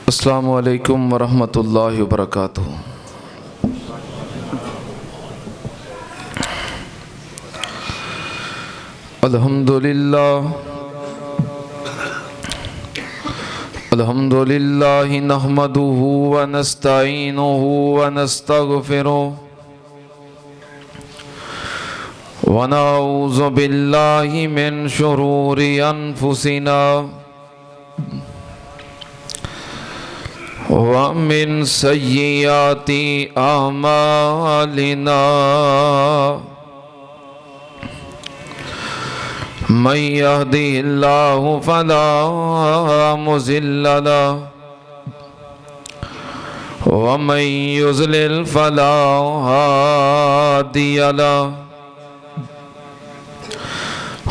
السلام علیکم ورحمۃ اللہ وبرکاتہ۔ الحمدللہ نحمدہ ونستعینہ ونستغفرہ ونعوذ باللہ من شرور انفسنا ومن سیئات اعمالنا من يهده الله فلا مضل له ومن يضلل فلا هادي له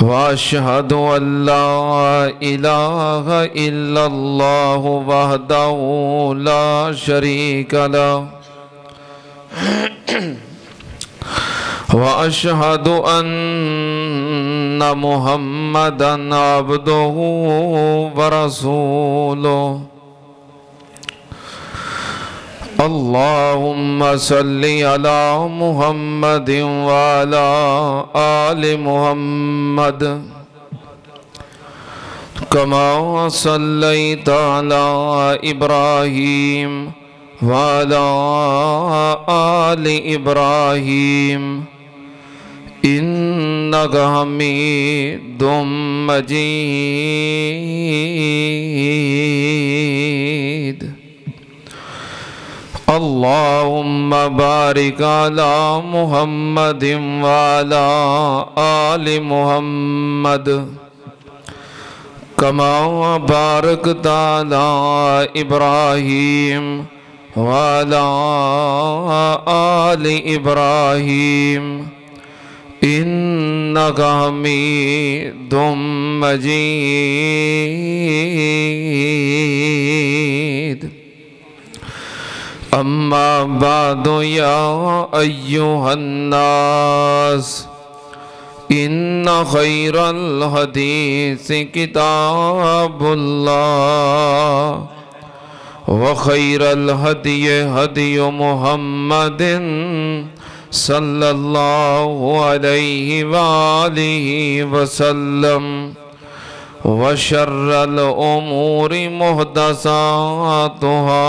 وأشهد أن لا إله إلا الله وحده لا شريك له وأشهد أن محمدًا عبده ورسوله اللهم صل على محمد وعلى آل محمد كما صليت على إبراهيم وعلى آل إبراهيم إنك حميد مجيد اللهم بارك على محمد وعلى آل محمد كما باركت على إبراهيم وعلى آل إبراهيم إنك حميد مجيد أما بعد يا أيها الناس إن خير الحديث كتاب الله وخير الهدي هدي محمد صلى الله عليه وآله وسلم وشر الأمور محدثاتها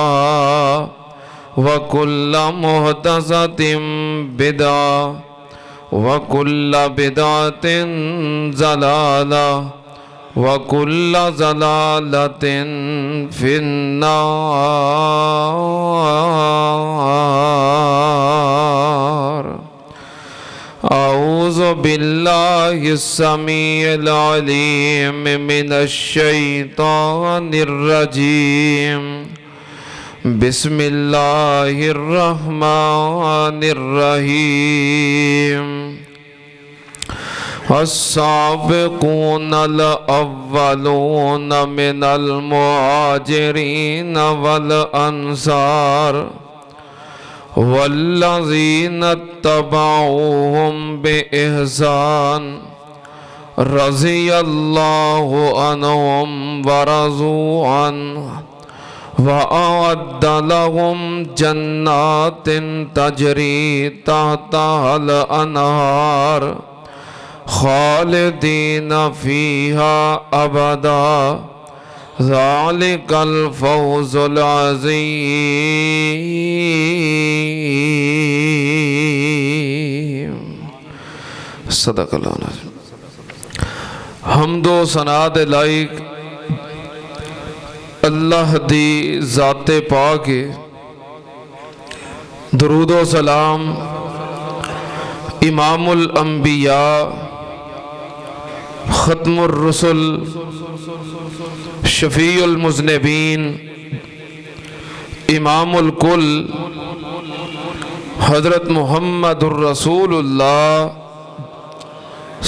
وكل محدثة بدعة وكل بدعة ضلالة وكل ضلالة في النار أعوذ بالله السميع العليم من الشيطان الرجيم بسم الله الرحمن الرحيم السابقون الأولون من المهاجرين والأنصار والذين اتبعوهم بإحسان رضي الله عنهم ورضوا عنه وأعد لهم جنات تجري تحتها الأنهار خالدين فيها أبدا ذلك الفوز العظيم صدق اللہ العظیم۔ حمد و ثنا دے لائق اللہ دی ذات پاک، درود و سلام امام الانبیاء ختم الرسل شفیع المذنبین امام الکل حضرت محمد الرسول اللہ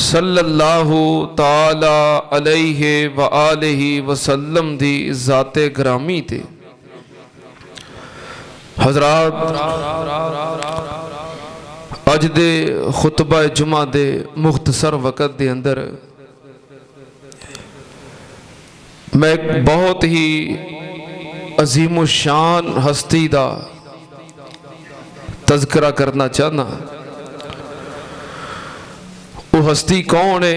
صلی اللہ تعالی علیہ وآلہ وسلم دی ذات گرامی تے۔ حضرات اج دے خطبہ جمعہ دے مختصر وقت دے اندر میں ایک بہت ہی عظیم الشان ہستی دا تذکرہ کرنا چاہنا۔ وہ ہستی کون ہے؟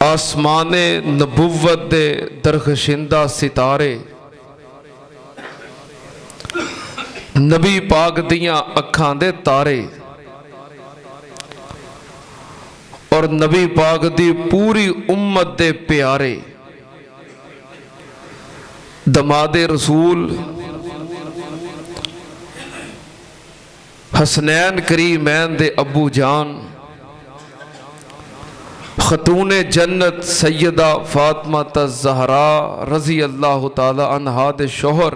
آسمان نبوت دے درخشندہ ستارے، نبی پاک دیاں اکھاں دے تارے، اور نبی پاک دی پوری امت دے پیارے، دماد رسول حسنین کریمین دے ابو جان، خاتون جنت سیدہ فاطمہ الزہرا رضی اللہ تعالی عنہا دے شوہر،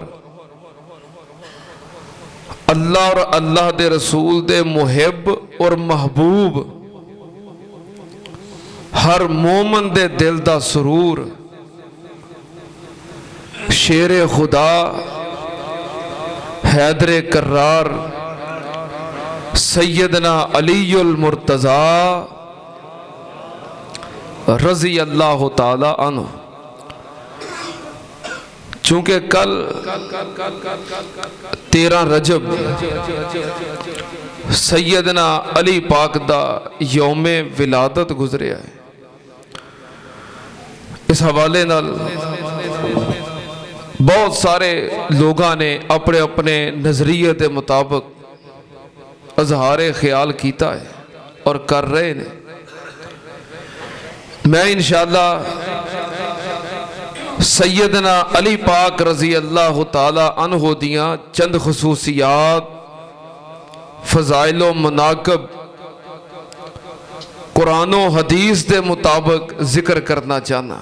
اللہ اور اللہ دے رسول دے محب اور محبوب، ہر مومن دے دل دا سرور، شیر خدا حیدر کرار سیدنا علی المرتضی رضی اللہ تعالی عنہ۔ چونکہ کل 13 رجب سیدنا علی پاک دا یوم ولادت گزرے ہے، اس حوالے نال بہت سارے لوگاں نے اپنے اپنے نظریے دے مطابق اظہار خیال کیتا ہے اور کر رہے ہیں۔ میں انشاءاللہ سیدنا علی پاک رضی اللہ تعالی عنہ دیاں چند خصوصیات، فضائل و مناقب قرآن و حدیث دے مطابق ذکر کرنا چاہنا۔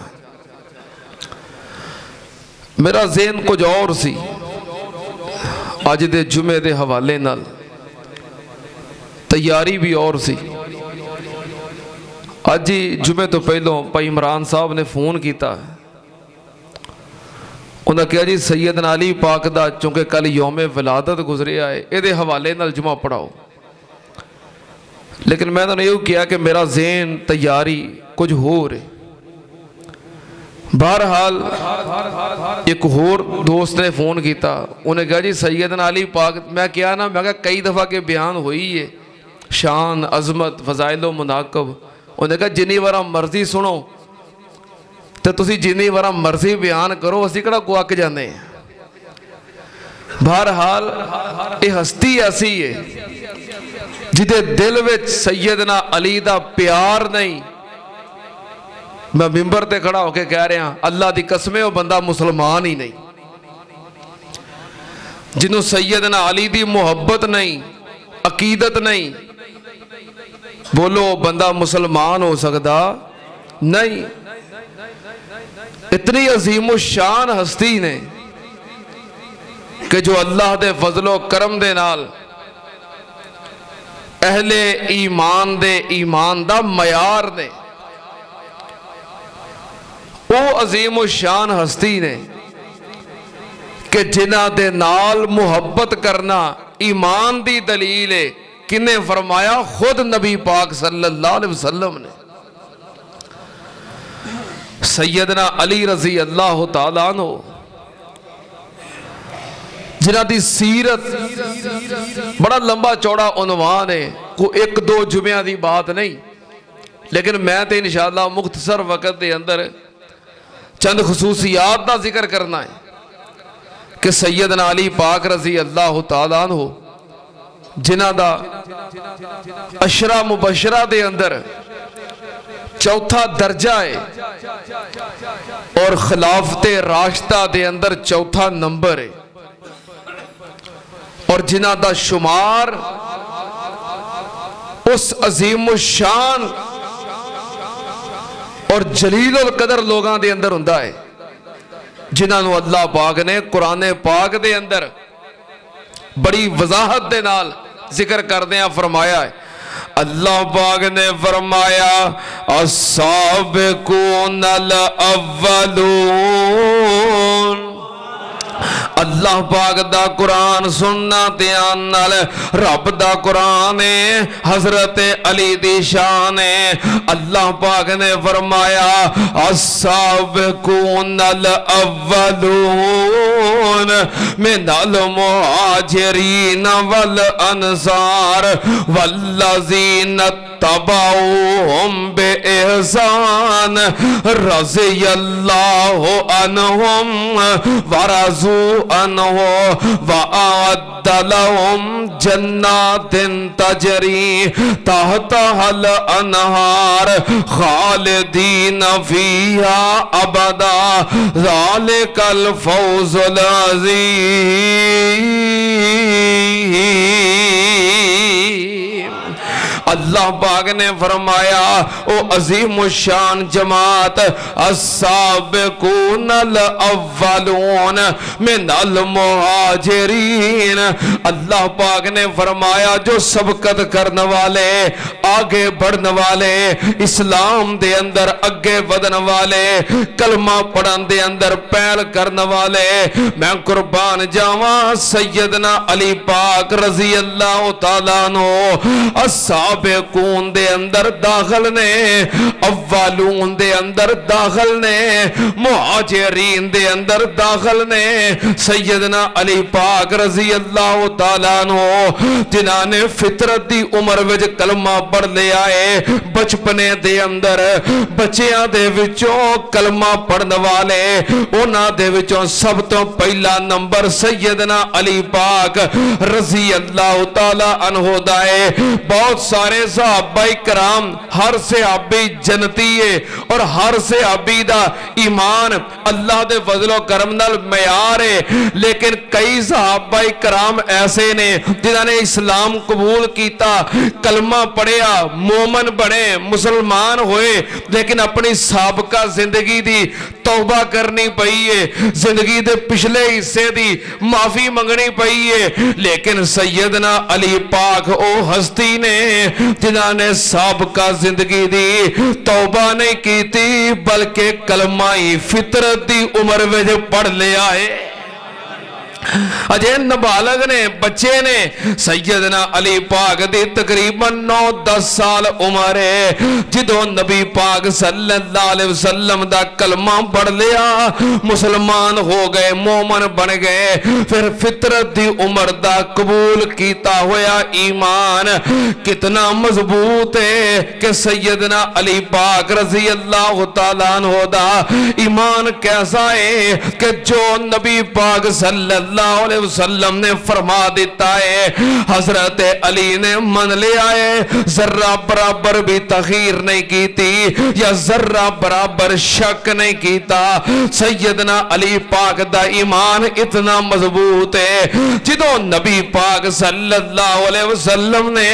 میرا ذہن کچھ اور سی، آج دے جمعے دے حوالے نال تیاری بھی اور سی۔ آج جمعے تو پہلوں بھائی عمران صاحب نے فون کیتا، انہوں نے کہا جی سیدنا علی پاک دا چونکہ کل یوم ولادت گزرے آئے اے دے حوالے نال جمعہ پڑھاؤ، لیکن میں نے یہ کیا کہ میرا ذہن تیاری کچھ ہو رہے۔ بہرحال ایک اور دوست نے فون کیتا، انہوں نے کہا جی سیدنا علی پاک، میں کیا نا، میں کہا کئی دفعہ کے بیان ہوئی ہے شان عظمت فضائل و مناقب، انہوں نے کہا جنی وارا مرضی سنو تو تسی جنی وارا مرضی بیان کرو، اسی کڑا کو اک جانے ہیں۔ بہرحال یہ ہستی ایسی ہے جدے دل وچ سیدنا علی دا پیار نہیں، میں ممبر تے کھڑا ہو کے کہہ رہے ہیں اللہ دی قسمیں وہ بندہ مسلمان ہی نہیں، جنہوں سیدنا علی دی محبت نہیں، عقیدت نہیں، بولو بندہ مسلمان ہو سکتا نہیں۔ اتنی عظیم الشان ہستی نے کہ جو اللہ دے فضل و کرم دے نال اہل ایمان دے ایمان دا معیار نے، وہ عظیم الشان ہستی نے کہ جنہ دے نال محبت کرنا ایمان دی دلیل ہے۔ کنے فرمایا؟ خود نبی پاک صلی اللہ علیہ وسلم نے۔ سیدنا علی رضی اللہ تعالیٰ عنہ جنہ دی سیرت بڑا لمبا چوڑا عنوان ہے، کوئی ایک دو جمعہ دی بات نہیں، لیکن میں تے انشاءاللہ مختصر وقت دے اندر چند خصوصیات دا ذکر کرنا ہے کہ سیدنا علی پاک رضی اللہ تعالیٰ عنہ جنہ دا عشرہ مبشرہ دے اندر چوتھا درجہ ہے اور خلافت راشدہ دے اندر چوتھا نمبر ہے، اور جنہ دا شمار اس عظیم الشان اور جلیل القدر لوگاں دے اندر ہوندا ہے جنہاں نو اللہ پاک نے قرآن پاک دے اندر بڑی وضاحت دے نال ذکر کردیاں فرمایا ہے۔ اللہ پاک نے فرمایا السابقون الاولون اللہ پاک دا قرآن سننا دھیان نال رب دا قرآن ہے حضرت علی دی شان ہے اللہ پاک نے فرمایا السابقون الاولون من المہاجرین والانصار والذین اتبعوهم بإحسان رضی اللہ عنہم ورضوا عنہ وأعد لهم جنات تجری تحتها الأنہار خالدین فیہا ابدا ذالک الفوز العظیم اللہ پاک نے فرمایا او عظیم الشان جماعت السابقون الاولون من المہاجرین اللہ پاک نے فرمایا جو سبقت کرنے والے آگے بڑھنے والے اسلام دے اندر اگے ودن والے کلمہ پڑھن دے اندر پہل کرنے والے میں قربان جاواں سیدنا علی پاک رضی اللہ تعالیٰ عنہ السابقون دے اندر داخل نے اولون دے اندر داخل نے مہاجرین دے اندر داخل نے سیدنا علی پاک رضی اللہ تعالیٰ عنہ جنہاں نے فطرت دی عمر وچ کلمہ پڑھ لے آئے بچپنے دے اندر بچیاں دے وچوں کلمہ پڑھنے والے انہاں دے وچوں سب تو پہلا نمبر سیدنا علی پاک رضی اللہ تعالیٰ عنہ دائے بہت سارے صحابہ کرام ہر صحابی جنتی ہے اور ہر صحابی دا ایمان اللہ دے فضل و کرم نال معیار ہے لیکن کئی صحابہ کرام ایسے نے جنہاں نے اسلام قبول کیتا کلمہ پڑھیا مومن بنے مسلمان ہوئے لیکن اپنی سابقہ زندگی دی توبہ کرنی پئی ہے زندگی دے پچھلے حصے دی معافی منگنی پئی ہے لیکن سیدنا علی پاک او ہستی نے جنہاں نے سابقہ زندگی دی توبہ نہیں کی تھی بلکہ کلمہ فطرت دی عمر وچ پڑھ لیا ہے اجے نابالغ نے بچے نے سیدنا علی پاک دی تقریباً 9-10 سال عمر ہے جدوں نبی پاک صلی اللہ علیہ وسلم دا کلمہ پڑھ لیا مسلمان ہو گئے مومن بن گئے پھر فطرت دی عمر دا قبول کیتا ہویا ایمان کتنا مضبوط ہے کہ سیدنا علی پاک رضی اللہ تعالیٰ عنہ دا ایمان کیسا ہے کہ جو نبی پاک صلی اللہ علیہ وسلم نے فرما دیتا ہے حضرت علی نے من لے آئے ذرہ برابر بھی تخیر نہیں کی تھی یا ذرہ برابر شک نہیں کیتا سیدنا علی پاک دا ایمان اتنا مضبوط ہے جدوں نبی پاک صلی اللہ علیہ وسلم نے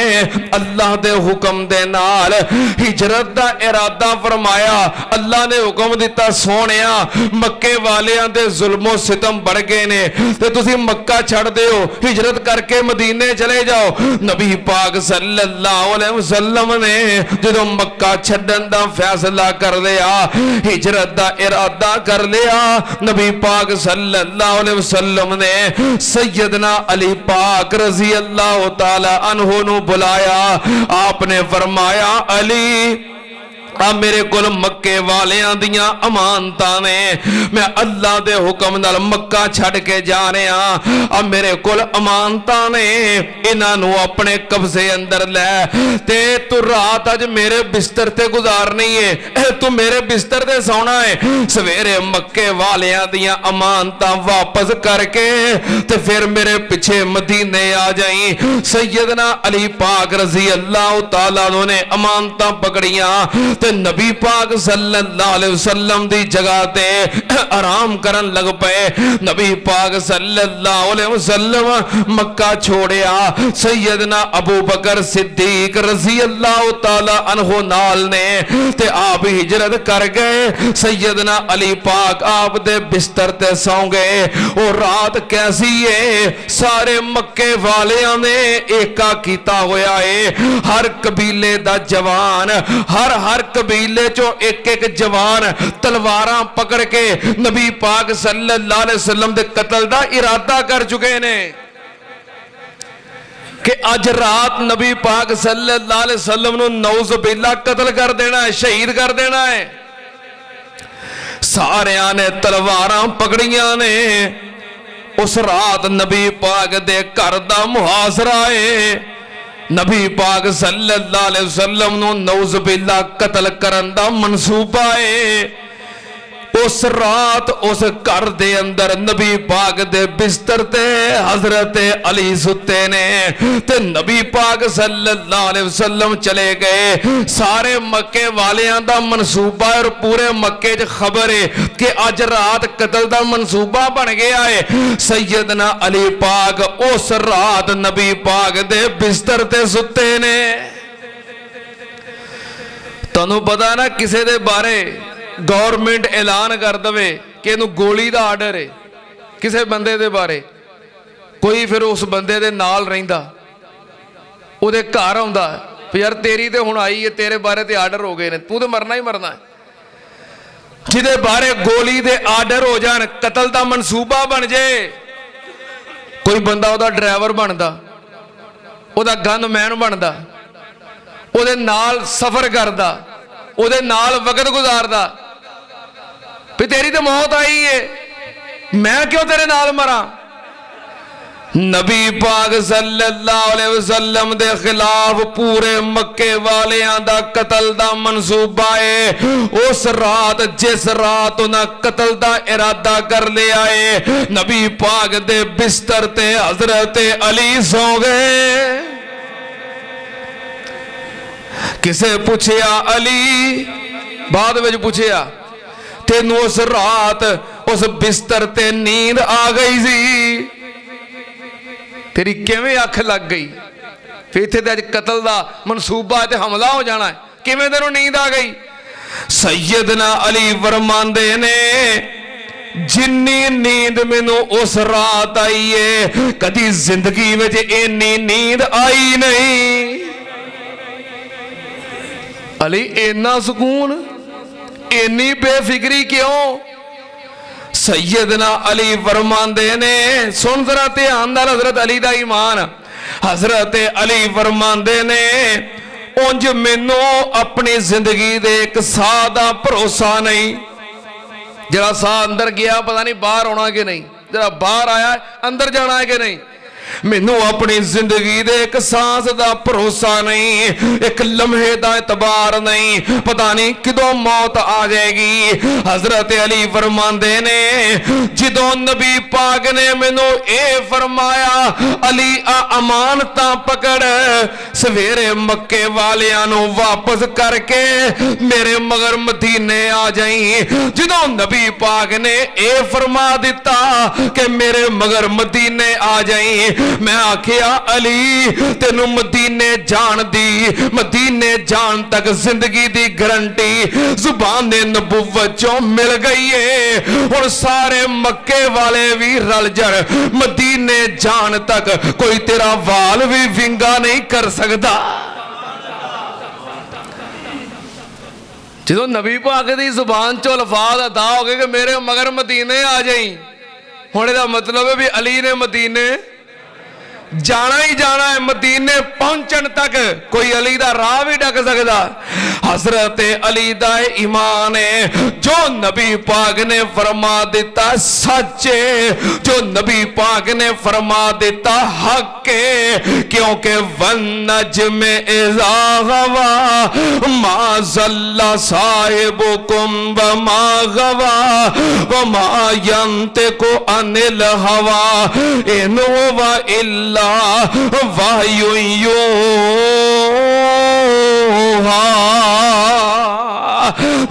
اللہ دے حکم دے نال ہجرت دا ارادہ فرمایا اللہ نے حکم دیتا سونیا مکے والیاں دے ظلم و ستم بڑھ گئے نے تسی مکہ چھڑ دے ہو ہجرت کر کے مدینے چلے جاؤ نبی پاک صلی اللہ علیہ وسلم نے جدو مکہ چھڑن دا فیصلہ کر لیا ہجرت دا ارادہ کر لیا نبی پاک صلی اللہ علیہ وسلم نے سیدنا علی پاک رضی اللہ تعالی عنہ نو بلایا آپ نے فرمایا علی میرے کل مکے والیاں دیاں امانتاں نے میں اللہ دے حکم نال مکہ چھڑ کے جا رہے ہاں میرے کل امانتاں نے انہاں نو اپنے قبضے اندر لے تے تو رات اج میرے بستر تے گزارنی ہے تو میرے بستر تے سونا ہے سویرے مکے والیاں دیاں امانتاں واپس کر کے تے پھر میرے پیچھے مدینے آ جائیں سیدنا علی پاک رضی اللہ تعالیٰ نے امانتاں پکڑیاں تے نبی پاک صلی اللہ علیہ وسلم دی جگہ تے آرام کرن لگ پے نبی پاک صلی اللہ علیہ وسلم مکہ چھوڑیا سیدنا ابو بکر صدیق رضی اللہ تعالی عنہ نال نے تے آپ ہجرت کر گئے سیدنا علی پاک آپ دے بستر تے سو گئے اور رات کیسی ہے سارے مکے والیاں نے ایکا کیتا ہویا ہے ہر قبیلے دا جوان ہر قبیلے چو ایک ایک جوان تلواراں پکڑ کے نبی پاک صلی اللہ علیہ وسلم دے قتل دا ارادہ کر چکے نے کہ اج رات نبی پاک صلی اللہ علیہ وسلم نو نعوذ باللہ قتل کر دینا ہے، شہید کر دینا ہے۔ سارے آنے تلواراں پکڑیاں نے، اس رات نبی پاک دے گھر دا محاصرہ ہے، نبی پاک صلی اللہ علیہ وسلم نو نعوذ باللہ قتل کرن دا منصوبہ ہے۔ اس رات اس گھر دے اندر نبی پاک دے بستر تے حضرت علی ستے نے تے نبی پاک صلی اللہ علیہ وسلم چلے گئے۔ سارے مکے والیاں دا منصوبہ اور پورے مکے چ خبر ہے کہ اج رات قتل دا منصوبہ بن گیا ہے۔ سیدنا علی پاک اس رات نبی پاک دے بستر تے ستے نے۔ تانوں پتہ نا کسے دے بارے گورنمنٹ اعلان کر دوے کہ انہوں گولی دا آرڈر ہے کسے بندے دے بارے، کوئی پھر اس بندے دے نال رہندا او دے گھر آوندا پھر یار تیری تے ہن آئی ہے، تیرے بارے تے آرڈر ہو گئے نے، تو تے مرنا ہی مرنا ہے۔ جدے بارے گولی دے آرڈر ہو جان، قتل دا منصوبہ بن جائے، کوئی بندہ او دا ڈرائیور بندا، او دا گن مین بندا، او دے نال سفر کردا، او دے نال وقت گزاردا، پھر تیری تو موت آئی ہے، میں کیوں تیرے نال مرا؟ نبی پاک صلی اللہ علیہ وسلم دے خلاف پورے مکے والیاں دا قتل دا منصوبہ ہے۔ اس رات جس رات انہاں قتل دا ارادہ کر لے آئے، نبی پاک دے بستر تے حضرت علی سو گئے۔ کسے پوچھیا علی، بعد میں جو پوچھیا تینوں اس رات اس بستر تے نیند آ گئی سی، تیری کیویں آنکھ لگ گئی؟ پھر تے تے قتل دا منصوبہ تے حملہ ہو جانا ہے، کیویں تینوں نیند آ گئی؟ سیدنا علی فرماندے نے جنی نیند مینوں اس رات آئی ہے کدی زندگی وچ اینی نیند آئی نہیں۔ علی اینا سکون، اینی بے فکری کیوں؟ سیدنا علی فرماندے نے، سن ذرا دھیان نال حضرت علی دا ایمان، حضرت علی فرماندے نے اونج مینوں اپنی زندگی دے ایک ساہ دا بھروسہ نہیں، جڑا ساہ اندر گیا پتہ نہیں باہر ہونا کہ نہیں، جڑا باہر آیا اندر جانا ہے کہ نہیں، مینوں اپنی زندگی دے ایک سانس دا بھروسہ نہیں، ایک لمحے دا اعتبار نہیں، پتہ نہیں کدوں موت آ جائے گی۔ حضرت علی فرماندے نے جدوں نبی پاک نے مینوں اے فرمایا علی امانتاں پکڑ سویرے مکے والیاں نو واپس کر کے میرے مگر مدینے آ جائیں، جدوں نبی پاک نے اے فرما دیتا کہ میرے مگر مدینے آ جائیں، میں آکھیا علی تینوں مدینے جان دی، مدینے جان تک زندگی دی گارنٹی زبان نبوت چوں مل گئی ہے، اور سارے مکے والے بھی رل جڑ مدینے جان تک کوئی تیرا وال بھی ونگا نہیں کر سکتا۔ جدوں نبی پاک دی زبان چوں الفاظ ادا ہو گئے کہ میرے مگر مدینے آ جائیں، ہونے دا مطلب ہے بھی علی نے مدینے جانا ہی جانا ہے، مدینے پہنچن تک کوئی علی دا راہ بھی ڈک سکتا۔ حضرت علی دا ایمان ہے، جو نبی پاک نے فرما دیتا سچے، جو نبی پاک نے فرما دیتا حق ہے، کیونکہ وَالنَّجْمِ إِذَا غَوَى مَا ضَلَّ صَاحِبُكُمْ وَمَا غَوَى وَمَا يَنطِقُ عَنِ الْهَوَى إِنْ هُوَ إِلَّا وحی یوحا۔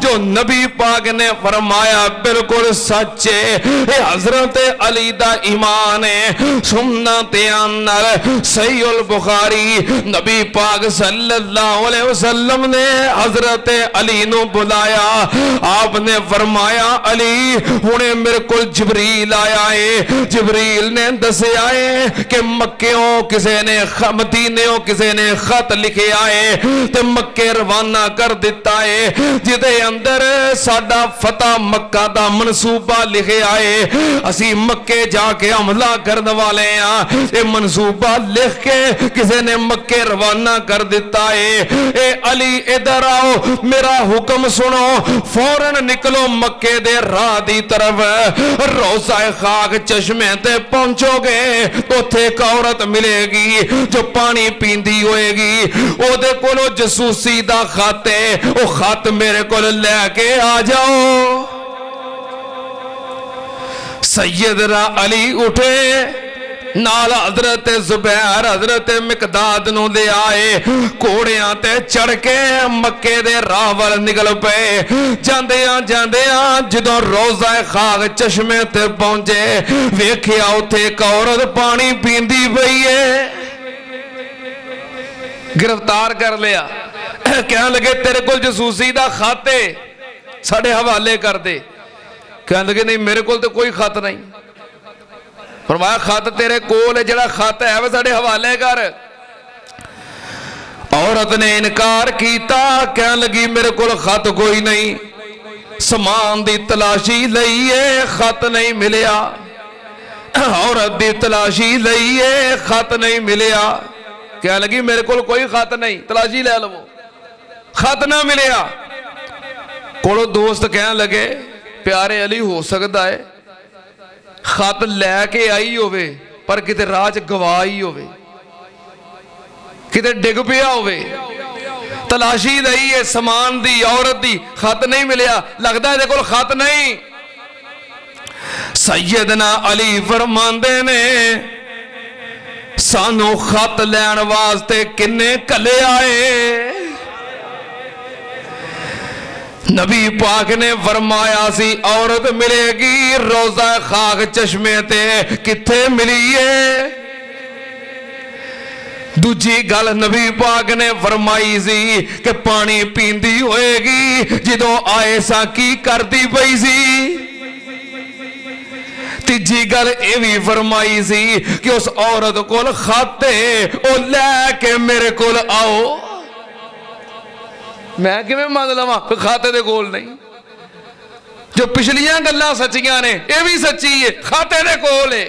جو نبی پاک نے فرمایا بالکل سچ ہے، یہ حضرت علی دا ایمان ہے۔ سنت اندر صحیح البخاری نبی پاک صلی اللہ علیہ وسلم نے حضرت علی نو بلایا، آپ نے فرمایا علی ہونے میرے کو جبریل آیا ہے، جبریل نے دسے آئے کہ مکیوں کسے نے مدینیوں کسے نے خط لکھے آئے تے مکے روانہ کر دیتا ہے، جدے اندر ساڈا فتح مکہ دا منصوبہ لکھے آئے، اسی مکے جا کے حملہ کرنے والے ہیں، یہ منصوبہ لکھ کے کسے نے مکے روانہ کر دیتا ہے۔ اے علی ادھر آؤ، میرا حکم سنو، فوراً نکلو مکے دے راہ دی طرف، روضہ خاک چشمے تے پہنچو گے، اوتھے ایک عورت ملے گی جو پانی پیندی ہوئے گی، او دے کولو جسوسی دا خط ہے، او خط میرے کول لے کے آ جاؤ۔ سیدنا علی اٹھے، نال حضرت زبیر حضرت مقداد نو دے آئے، کوڑیاں تے چڑھ کے مکے دے راہ ول نکل پے، جاندیاں جاندیاں جدوں روضہ خاک چشمے تے پہنچے، ویکھیا اوتھے ایک عورت پانی پیندی پئی ہے، گرفتار کر لیا، کہنے لگے تیرے کول جسوسی دا خط ہے، ساڈے حوالے کر دے، کہنے لگے نہیں میرے کول تو کوئی خط نہیں، فرمایا خط تیرے کول ہے، جڑا خط ہے وہ ساڈے حوالے کر۔ عورت نے انکار کیتا، کہنے لگی میرے کول خط کوئی نہیں، سامان دی تلاشی لئیے خط نہیں ملیا، عورت دی تلاشی لئیے خط نہیں ملیا، کہنے لگی میرے کول کوئی خط نہیں، تلاشی لے لو، خط نہ ملیا۔ کولو دوست کہنے لگے پیارے علی ہو سکتا ہے خط لے کے آئی ہوئے پر کتے راج گواہی ہوئے، کتے ڈگ پیا ہوئے، تلاشی دئی ہے سامان دی عورت دی، خط نہیں ملیا، لگتا ہے دیکھو خط نہیں۔ سیدنا علی فرماندے نے سانو خط لین واسطے کنے کلے آئے، نبی پاک نے فرمایا سی عورت ملے گی روضہ خاک چشمے تے، کتھے ملی ہے؟ دوجی گل نبی پاک نے فرمائی سی کہ پانی پیندی ہوئے گی، جدوں آئے سا کی کردی پئی سی۔ تیجی گل اے بھی فرمائی سی کہ اس عورت کول خط ہے، او لے کے میرے کول آؤ۔ میں کہ میں مان لواں کوئی خاتے دے کول نہیں، جو پچھلیاں گلاں سچیاں نے یہ بھی سچی ہے، خاتے دے کول ہے۔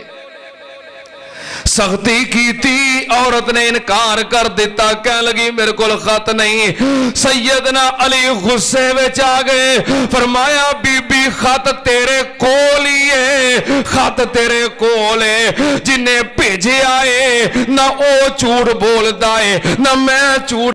سختی کی تھی، عورت نے انکار کر دیتا، کہنے لگی میرے کول خط نہیں۔ سیدنا علی غصے وچ آ گئے، فرمایا بی بی خط تیرے کول ہی ہے، خط تیرے کول ہے، جنہیں بھیجے آئے نہ او جھوٹ بولدا ہے نہ میں جھوٹ